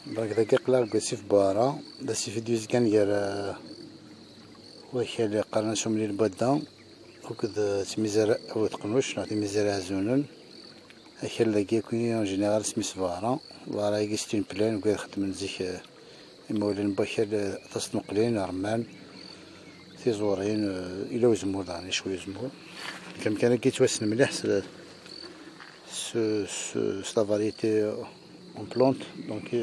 دونك ذاك قلاب قسيف بوارا دا سي فيديوز كان يار وكا اللي قرنا شو ملي البدا وكذ تميزار او تقنوش نعطي ميزار هزونن هكا لاكي كوني اون جينيرال سميس فارا فارا يستين بلان وكذا خدم نزيك المولين بكر تصنقلين رمان تيزورين الى وزمور داني شويه زمور كان كيتواسن مليح لا فاريتي en plantes, donc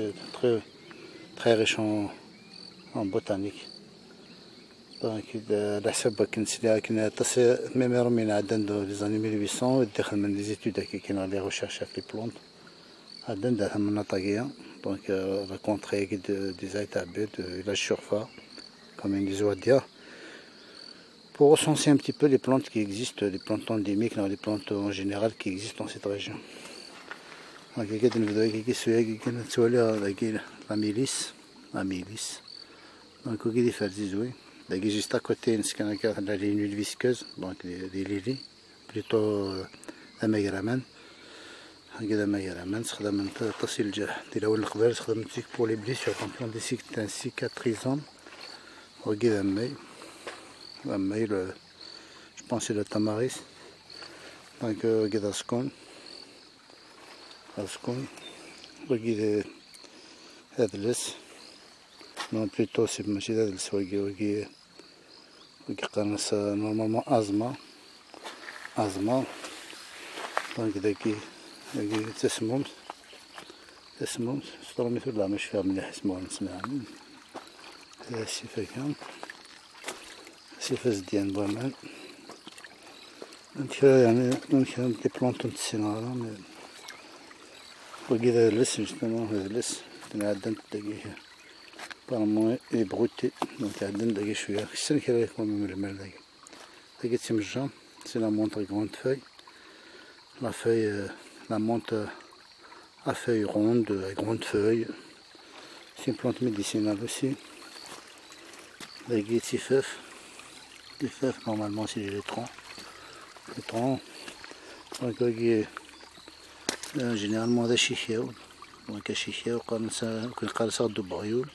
très riche en botanique. Donc على حسب كنا تصي ميميرو من عندنا لي زاني 1800 دخل من لي زيتود كي كاين لي ريشيرش في لي بلونت عندنا داها من نطاقية دونك ريكونتري دي زايتابيد الى الشرفة comme une des oies pour recenser un petit peu les plantes qui existent, les plantes endémiques, les plantes en général qui existent dans cette région. Donc il y a des la milice, donc il y a des zouis. Donc juste à côté, il y a une huile visqueuse, donc des lilies, plutôt amagraman. Il y a des amagraman, c'est de تصل الجرح. دي الأول القبائل تخدم pour les blessures, quand on des cicatrisant. وكذا أمي je pense c'est le tamaris. Donc كذا سكون. وكذا هذا اللس نون بليتو سي ماشي هذا اللس وكي قرنس نورمالمون أزمة دونك ذاكي تسموم سطور مثل لا مش فاهم مليح اسمه نسمع هذا السيفة كان سيفة زديان بومان يعني ممكن دي بلونتون تسينارا وكذا اللس جوستومون هذا اللس عندنا تلاقيه بارمون يبغوتي دونك عندنا تلاقيه شوية خصنا كذا يكون من المال داكي تيمجا سي لا مونت غروند فeuille la feuille la menthe à feuilles rondes à grandes feuilles c'est une plante médicinale aussi داكي تيفاف normalement c'est les troncs donc généralement هذا شيخياو دونك شيخياو كنقارصها دو بغيول